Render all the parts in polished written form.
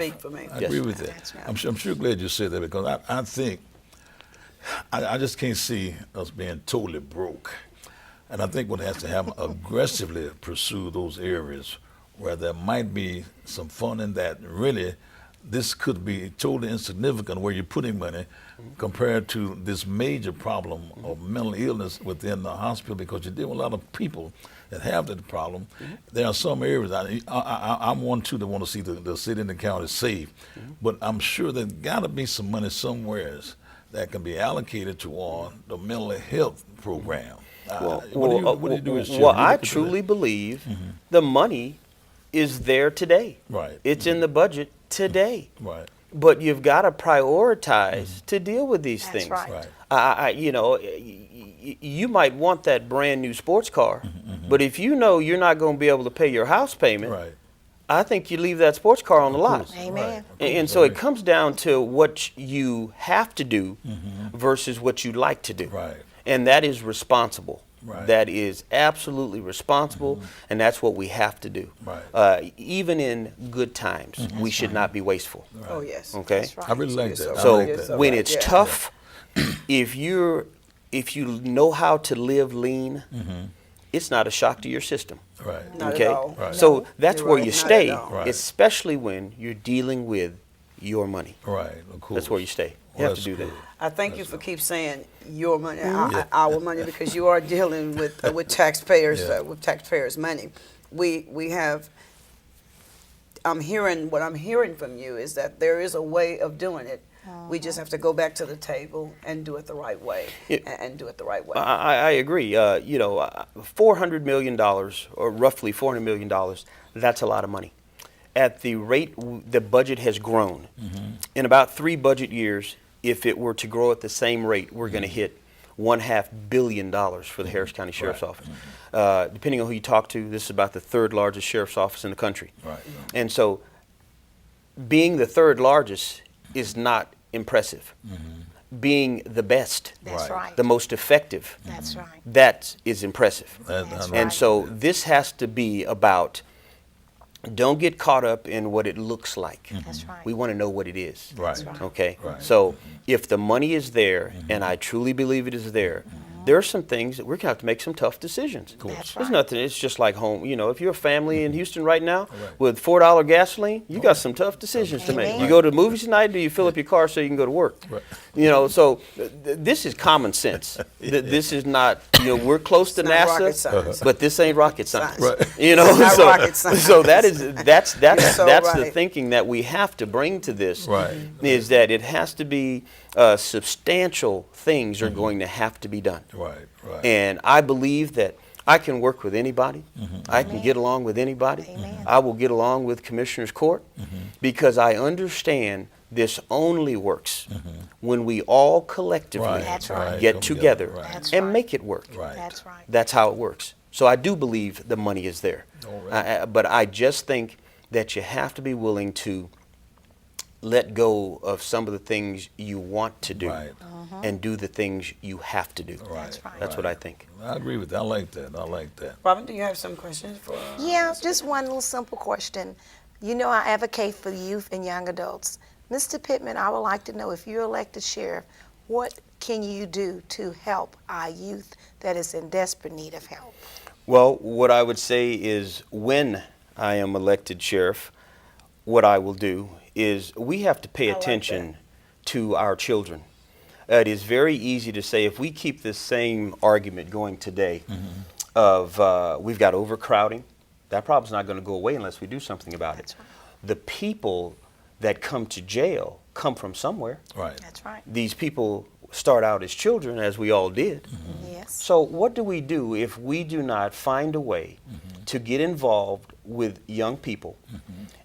speak for me. I agree with that. That's right. I'm sure glad you said that because I think I just can't see us being totally broke. And I think one has to have aggressively pursue those areas where there might be some funding that really this could be totally insignificant where you're putting money compared to this major problem of mental illness within the hospital because you deal with a lot of people that have that problem. There are some areas, I'm one too that want to see the city and the county safe, but I'm sure there's got to be some money somewhere that can be allocated toward the mental health program. What do you do as chair? Well, You I look at truly that. believe the money is there today. Right. It's in the budget today. Right. But you've got to prioritize to deal with these That's things. right. You know, you might want that brand new sports car, but if you know you're not going to be able to pay your house payment, Right. I think you leave that sports car on the lot. Amen. And so it comes down to what you have to do versus what you like to do. Right. And that is responsible. Right. That is absolutely responsible, and that's what we have to do. Right. Even in good times, we should not be wasteful. Oh, yes. Okay? That's right. I really like that. I So like that. when it's tough, if you know how to live lean, it's not a shock to your system. Right. Not Okay? at all. Right. So that's You're where right, you not stay, at all. Right. especially when you're dealing with your money. Right. Of course. That's where you stay. You Well, have to do that's that. good. I thank you for keep saying your money, our money, because you are dealing with taxpayers, Yeah. with taxpayers' money. We have. What I'm hearing from you is that there is a way of doing it. We just have to go back to the table and do it the right way, and do it the right way. I agree. You know, $400 million, or roughly $400 million, that's a lot of money. At the rate the budget has grown, in about 3 budget years, if it were to grow at the same rate, we're going to hit $1.5 billion for the Harris County Sheriff's Office. Depending on who you talk to, this is about the 3rd largest sheriff's office in the country. Right. And so being the 3rd largest is not impressive. Being the best, That's Right. right. the most effective, That's right. that is impressive. That's And right. so this has to be about, don't get caught up in what it looks like. That's right. We want to know what it is. Right. right. Okay? Right. So if the money is there, and I truly believe it is there, there are some things that we're going to have to make some tough decisions. That's There's right. nothing, it's just like home. You know, if you're a family in Houston right now with $4 gasoline, you got some tough decisions to make. Amen. You go to the movies tonight, do you fill up your car so you can go to work? Right. You know, so this is common sense. This is not, you know, we're close to It's not rocket NASA, science. but this ain't rocket science. Right. You know, It's not rocket science. so that's You're so the right. thinking that we have to bring to this. Right. Is that it has to be substantial things are going to have to be done. Right. Right. And I believe that I can work with anybody. I can get along with anybody. Amen. I will get along with Commissioner's Court because I understand this only works when we all collectively Right. That's right. get Come together Right. That's and right. make it work. Right. That's right. That's how it works. So I do believe the money is there. All right. But I just think that you have to be willing to let go of some of the things you want to do Right. and do the things you have to do. Right. That's right. That's what I think. I agree with that. I like that. I like that. Robin, do you have some questions for? Yeah, just one little simple question. You know, I advocate for youth and young adults. Mr. Pittman, I would like to know, if you're elected sheriff, what can you do to help our youth that is in desperate need of help? Well, what I would say is when I am elected sheriff, what I will do is we have to pay I like attention to our children. It is very easy to say, if we keep this same argument going today of we've got overcrowding, that problem's not going to go away unless we do something about That's it. right. The people that come to jail come from somewhere. Right. That's right. These people start out as children, as we all did. Yes. So what do we do if we do not find a way to get involved with young people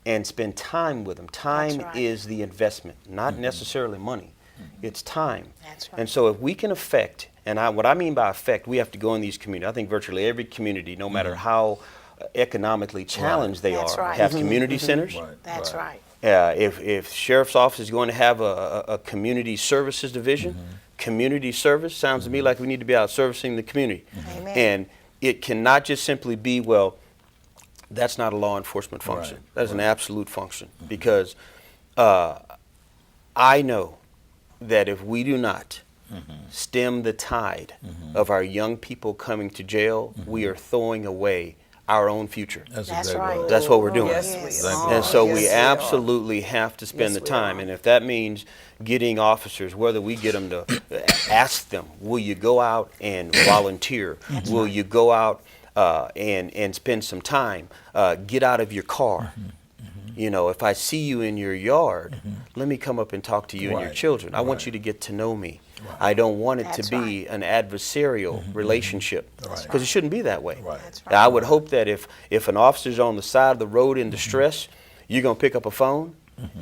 and spend time with them? Time right. is the investment, not necessarily money. It's time. That's right. And so if we can affect, and what I mean by affect, we have to go in these communities. I think virtually every community, no matter how economically challenged they That's are, right. have community centers. Right. That's right. If sheriff's office is going to have a community services division, community service sounds to me like we need to be out servicing the community. Amen. And it cannot just simply be, well, that's not a law enforcement function. Right, That is an absolute function because I know that if we do not stem the tide of our young people coming to jail, we are throwing away our own future. That's That's exactly right. That's what we're doing. Yes, Yes. we Exactly. are. And so Yes, we are. absolutely have to spend Yes, the we time. are. And if that means getting officers, whether we get them to ask them, will you go out and volunteer? Will you go out and spend some time? Get out of your car. You know, if I see you in your yard, let me come up and talk to you and your Right. children. I want Right. you to get to know me. I don't want it That's to be an adversarial relationship, Right. because it shouldn't be that way. Right. That's right. I would hope that if an officer's on the side of the road in distress, you're going to pick up a phone.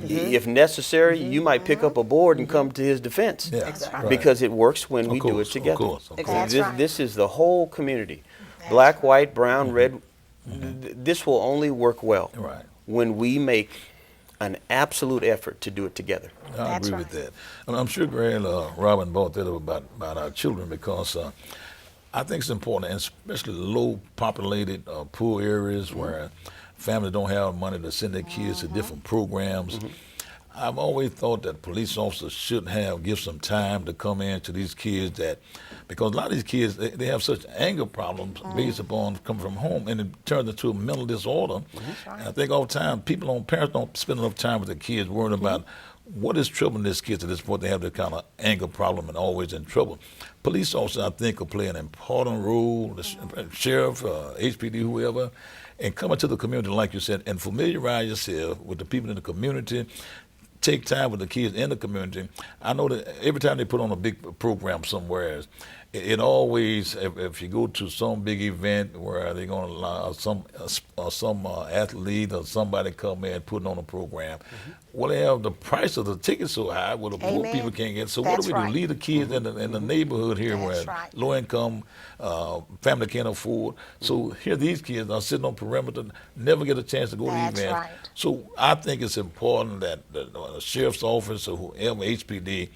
If necessary, you might pick up a board and come to his defense. Yeah. Exactly. Right. Because it works when we do it course, together. Of course. Of Exactly. course. This, right. this is the whole community. That's Black, right. white, brown, red. This will only work well Right. when we make an absolute effort to do it together. I That's agree right. with that. And I'm sure Greg Robin brought that up about our children, because I think it's important, and especially low populated, poor areas where families don't have money to send their kids to different programs. I've always thought that police officers should give some time to come in to these kids, because a lot of these kids, they have such anger problems based upon coming from home, and it turns into a mental disorder. And I think all the time, parents don't spend enough time with their kids worrying about what is troubling these kids to this point. They have this kind of anger problem and always in trouble. Police officers, I think, will play an important role, the sheriff, HPD, whoever, and come into the community, like you said, and familiarize yourself with the people in the community. Take time with the kids in the community. I know that every time they put on a big program somewhere, it always, if you go to some big event where they're going to allow some athlete or somebody come in putting on a program, well, they have the price of the ticket so high, well, the poor Amen. people can't get. So That's what do we right. do? Leave the kids in the neighborhood here That's where right. low income family can't afford. So here these kids are sitting on perimeter, never get a chance to go That's to events. right. So I think it's important that the sheriff's office or whoever, HPD,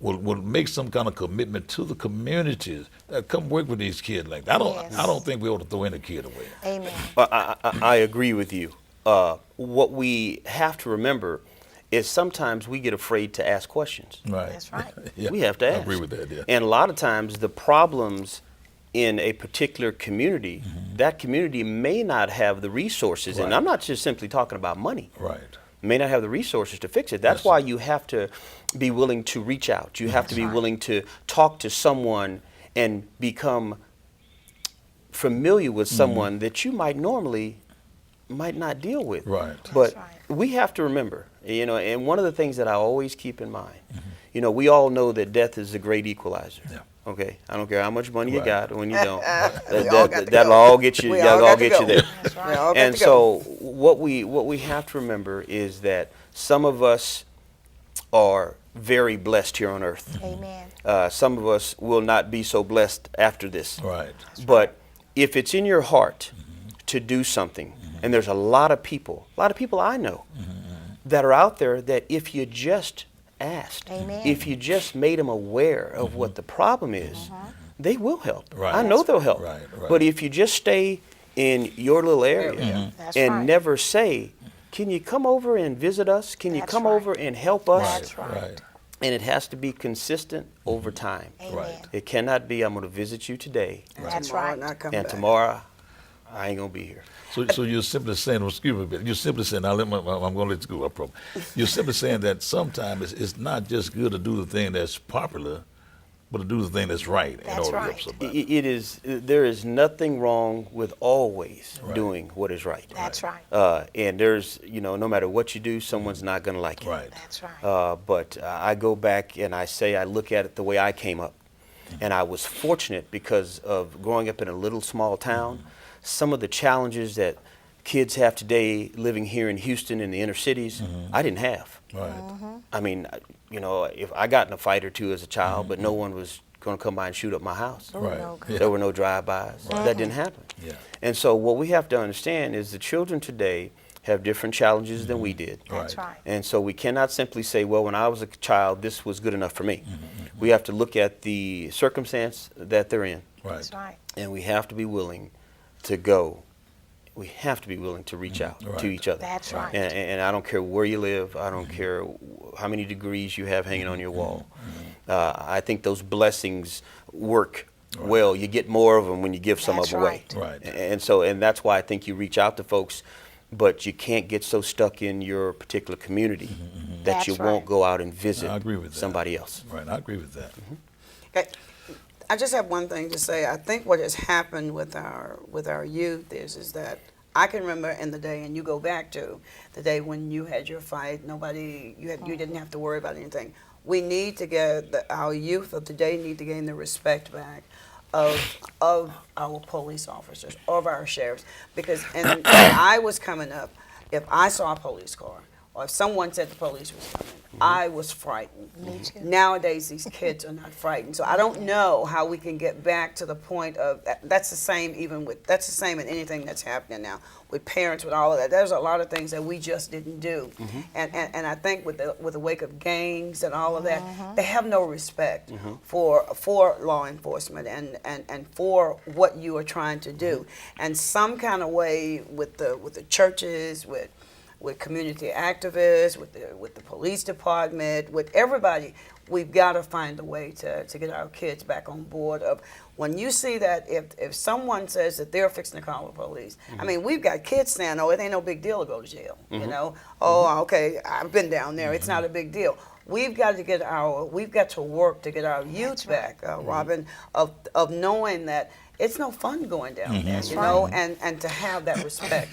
will make some kind of commitment to the communities that come work with these kids. Like that. Yes. I don't think we ought to throw any kid away. Amen. I agree with you. What we have to remember is sometimes we get afraid to ask questions. Right. That's right. Yeah. We have to I ask. agree with that. Yeah. And a lot of times the problems in a particular community, that community may not have the resources. And Right. I'm not just simply talking about money. Right. May not have the resources to fix it. That's Yes. why you have to be willing to reach out. You have to be right. willing to talk to someone and become familiar with someone that you might not deal with. Right. But That's right. we have to remember, and one of the things that I always keep in mind, we all know that death is the great equalizer. Yeah. Okay, I don't care how much money you Right. got or when you don't. We all got to That'll go. all get you. We That'll all all got to get you go. there. That's We right. all got And to go. so what we have to remember is that some of us are very blessed here on earth. Amen. Some of us will not be so blessed after this. Right. But if it's in your heart to do something, and there's a lot of people I know that are out there that if you just asked, Amen. if you just made them aware of what the problem is, they will help. Right. I know they'll help. Right, right. But if you just stay in your little area That's and right. never say, can you come over and visit us? Can you That's come right. over and help us? That's right. Right. And it has to be consistent over time. Amen. Right. It cannot be, I'm going to visit you today, That's Tomorrow right. not come and back. tomorrow I ain't going to be here. So you're simply saying, excuse me a bit, you're simply saying, I'm going to let you go, I promise. You're simply saying that sometimes it's not just good to do the thing that's popular, but to do the thing that's right in That's order to right. help somebody. There is nothing wrong with always Right. doing what is right. That's right. And there's, no matter what you do, someone's not going to like it. Right. That's right. But I go back and I look at it the way I came up. And I was fortunate because of growing up in a little small town. Some of the challenges that kids have today living here in Houston in the inner cities, I didn't have. Right. I mean, if I got in a fight or two as a child, but no one was going to come by and shoot up my house. Oh, Right. no, God. Yeah. There were no drive-bys. That didn't happen. Yeah. And so what we have to understand is the children today have different challenges than we did. That's Right. right. And so we cannot simply say, well, when I was a child, this was good enough for me. We have to look at the circumstance that they're in, Right. That's right. and we have to be willing to go we have to be willing to reach out to Right. each other. That's right. And I don't care where you live. I don't care how many degrees you have hanging on your wall. I think those blessings work well. You get more of them when you give some That's of them away. right. And that's why I think you reach out to folks, but you can't get so stuck in your particular community that you That's won't right. go out and visit I agree with that. somebody else. Right, I agree with that. Okay. I just have one thing to say. I think what has happened with our youth is that I can remember in the day, and you go back to the day when you had your fight. You didn't have to worry about anything. We need to get our youth of today need to gain the respect back of our police officers, of our sheriffs, because when I was coming up, if I saw a police car or if someone said the police was coming, I was frightened. Me too. Nowadays, these kids are not frightened. So I don't know how we can get back to the point of that's the same that's the same in anything that's happening now with parents, with all of that. There's a lot of things that we just didn't do, and I think with the wake of gangs and all of that, they have no respect for law enforcement and for what you are trying to do, and some kind of way with the churches, with community activists, with the police department, with everybody, we've got to find a way to get our kids back on board. Of when you see that if someone says that they're fixing to call the police, I mean, we've got kids saying, "Oh, it ain't no big deal to go to jail." You know, "Oh, okay, I've been down there. It's not a big deal." We've got to work to get our youth back, Robin, of knowing that it's no fun going down there, you know, and to have that respect,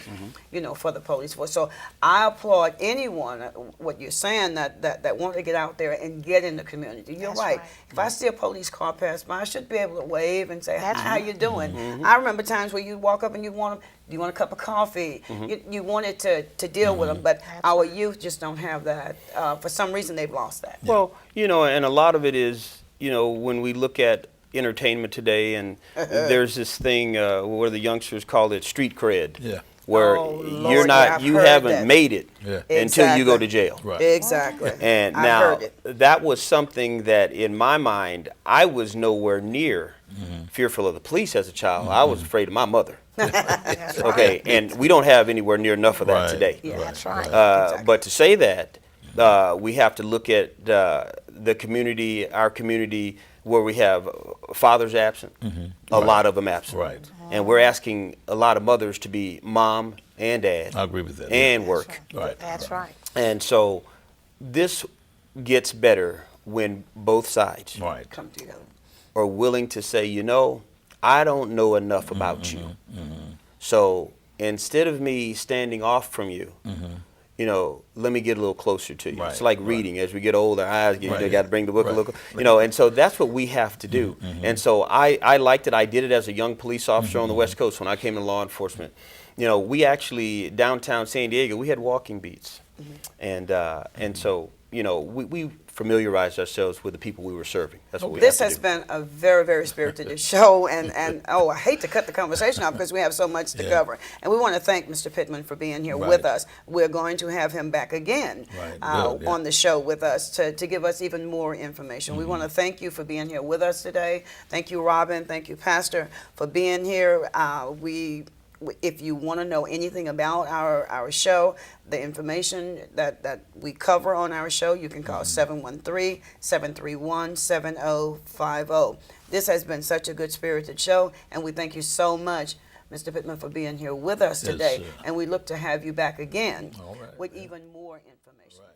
you know, for the police force. So I applaud anyone, what you're saying, that want to get out there and get in the community. You're That's right. right. If I see a police car pass by, I should be able to wave and say, That's how you doing? I remember times where you walk up and you want them, do you want a cup of coffee? You wanted to deal with them, but our youth just don't have that. For some reason, they've lost that. Well, you know, and a lot of it is, you know, when we look at entertainment today, and there's this thing where the youngsters call it street cred. Yeah. Where Oh, Lord, you're yeah, not, I've you heard haven't that. made it Yeah. until you go to Exactly. jail. Right. Exactly. And I now heard it. that was something that, in my mind, I was nowhere near fearful of the police as a child. I was afraid of my mother. That's right. Okay, and we don't have anywhere near enough of that Right. today. Yeah. That's right. But to say that, we have to look at the community, our community, where we have fathers absent, a lot of them absent. Right. And we're asking a lot of mothers to be mom and dad I agree with that. and work. Right. That's right. And so this gets better when both sides Right. Come together. are willing to say, you know, I don't know enough about you. So instead of me standing off from you, you know, let me get a little closer to you. Right, It's like right. reading. As we get older, our eyes get, Right, you got to bring the book a right, little, you know, and so that's what we have to do. And so I liked it. I did it as a young police officer on the West Coast when I came to law enforcement. You know, we actually, downtown San Diego, we had walking beats. And so, you know, we familiarized ourselves with the people we were serving. That's what we This have has to do. been a very, very spirited show, and oh, I hate to cut the conversation off because we have so much to Yeah. cover. And we want to thank Mr. Pittman for being here Right. with us. We're going to have him back again Right. Good, yeah. on the show with us to give us even more information. We want to thank you for being here with us today. Thank you, Robin. Thank you, Pastor, for being here. If you want to know anything about our show, the information that we cover on our show, you can call 713-731-7050. This has been such a good spirited show, and we thank you so much, Mr. Pittman, for being here with us Yes, today. sir. And we look to have you back again All right. with even more information. Right.